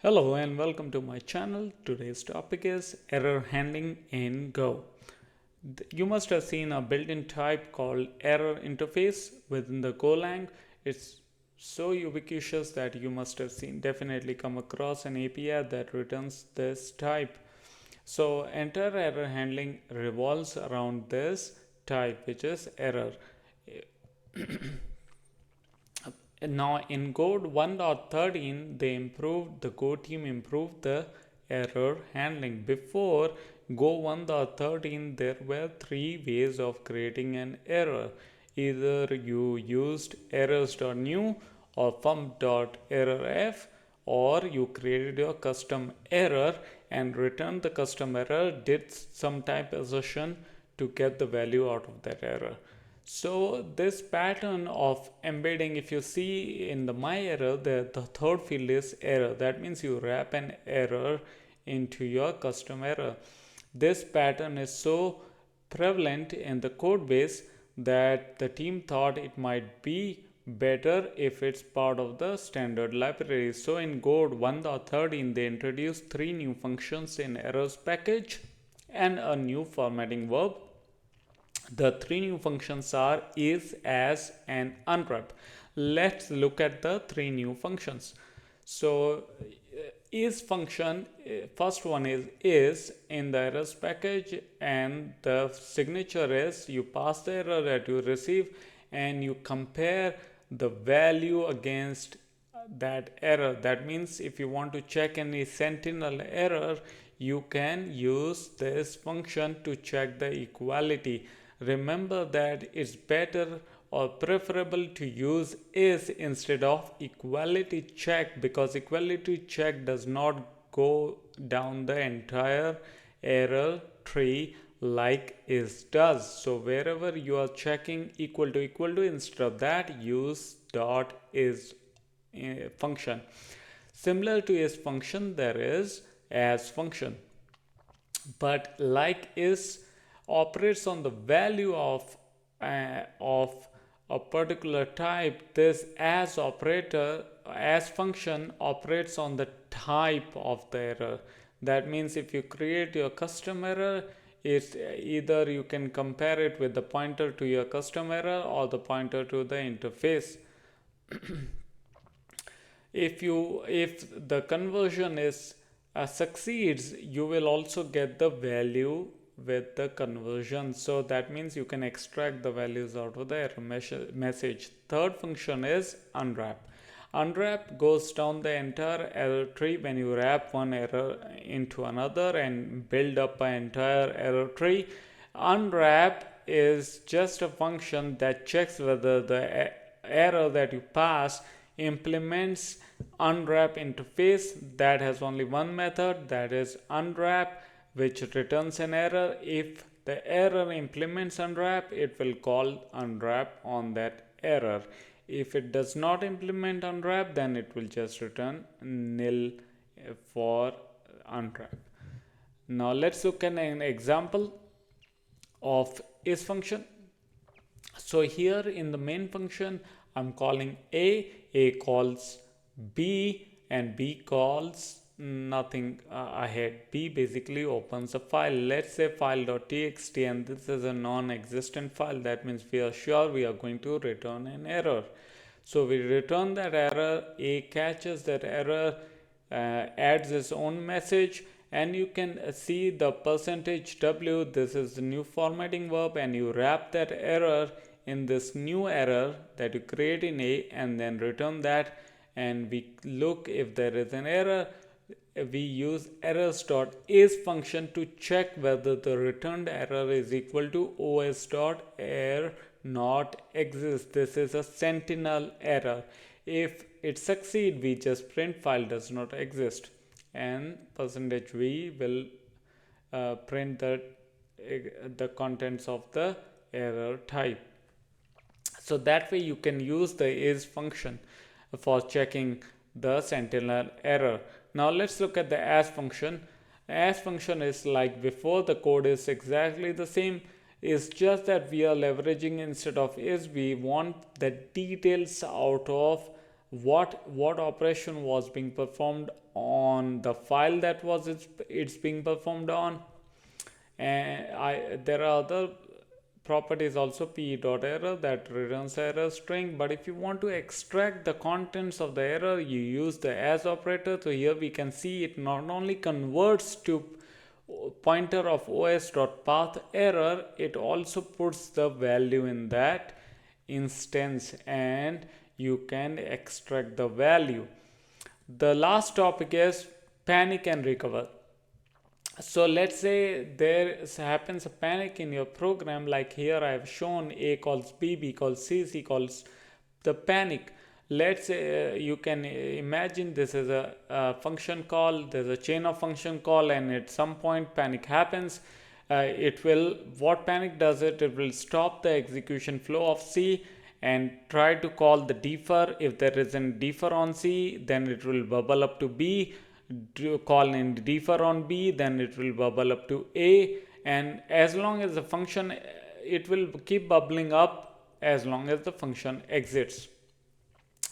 Hello and welcome to my channel. Today's topic is error handling in Go. You must have seen a built-in type called error interface within the Golang. It's so ubiquitous that you must have definitely come across an API that returns this type. So entire error handling revolves around this type, which is error. Now in Go 1.13 the Go team improved the error handling. Before Go 1.13 there were three ways of creating an error. Either you used errors.new or pump.errorf, or you created your custom error and returned the custom error, did some type assertion to get the value out of that error. So this pattern of embedding, if you see in the my error, the third field is error. That means you wrap an error into your custom error. This pattern is so prevalent in the code base that the team thought it might be better if it's part of the standard library. So in Go 1.13 they introduced three new functions in errors package and a new formatting verb. The three new functions are is, as, and unwrap. Let's look at the three new functions. So is function, first one is in the errors package, and the signature is you pass the error that you receive and you compare the value against that error. That means if you want to check any sentinel error, you can use this function to check the equality. Remember that it's better or preferable to use is instead of equality check, because equality check does not go down the entire error tree like is does. So wherever you are checking equal to, instead of that use dot is function. Similar to is function there is as function, but like is operates on the value of a particular type. This as function operates on the type of the error. That means if you create your custom error, it's either you can compare it with the pointer to your custom error or the pointer to the interface. If the conversion is succeeds, you will also get the value with the conversion. So that means you can extract the values out of the error message. Third function is unwrap. Unwrap goes down the entire error tree when you wrap one error into another and build up an entire error tree. Unwrap is just a function that checks whether the error that you pass implements unwrap interface. That has only one method, that is unwrap, which returns an error. If the error implements unwrap, it will call unwrap on that error. If it does not implement unwrap, then it will just return nil for unwrap. Now let's look at an example of is function. So here in the main function I'm calling A calls B, and B calls nothing ahead. B basically opens a file, let's say file.txt, and this is a non-existent file. That means we are sure we are going to return an error. So we return that error. A catches that error, adds its own message, and you can see the %w. This is the new formatting verb, and you wrap that error in this new error that you create in A and then return that. And we look if there is an error. We use errors.is function to check whether the returned error is equal to os.error not exist. This is a sentinel error. If it succeeds, we just print file does not exist, and %v will print the contents of the error type. So that way you can use the is function for checking the sentinel error. Now let's look at the as function. As function is like before, the code is exactly the same. It's just that we are leveraging, instead of is, we want the details out of what operation was being performed on the file that was it's being performed on. And there are other properties also, p.error that returns error string. But if you want to extract the contents of the error, you use the as operator. So here we can see it not only converts to pointer of os.path error, it also puts the value in that instance and you can extract the value. The last topic is panic and recover. So let's say there happens a panic in your program, like here I have shown a calls b calls c calls the panic. Let's say you can imagine this is a function call, there's a chain of function call, and at some point panic happens. It will, what panic does, it will stop the execution flow of c and try to call the defer. If there is a defer on c, then it will bubble up to b. Call in defer on b, then it will bubble up to a, and as long as the function, it will keep bubbling up as long as the function exits,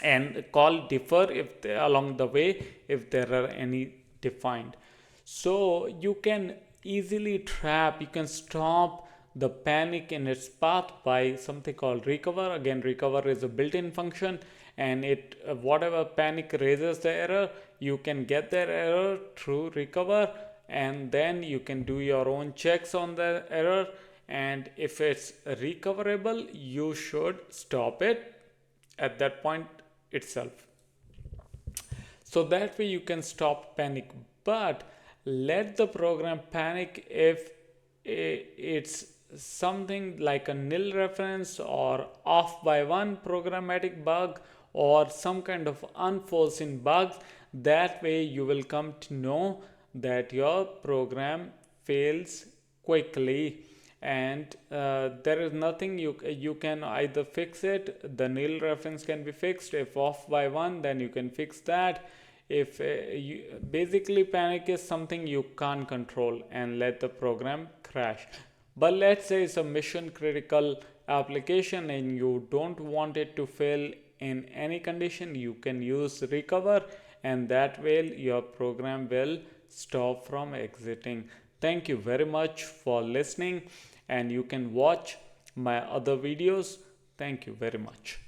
and call defer if they, along the way, if there are any defined. So you can easily trap, you can stop the panic in its path by something called recover. Again, recover is a built-in function, and it whatever panic raises the error, you can get that error through recover, and then you can do your own checks on the error, and if it's recoverable, you should stop it at that point itself. So that way you can stop panic. But let the program panic if it's something like a nil reference or off by one programmatic bug or some kind of unforeseen bugs. That way you will come to know that your program fails quickly, and there is nothing you can either fix it. The nil reference can be fixed. If off by one, then you can fix that. If basically panic is something you can't control and let the program crash. But let's say it's a mission critical application and you don't want it to fail in any condition, you can use recover, and that way your program will stop from exiting. Thank you very much for listening, and you can watch my other videos. Thank you very much.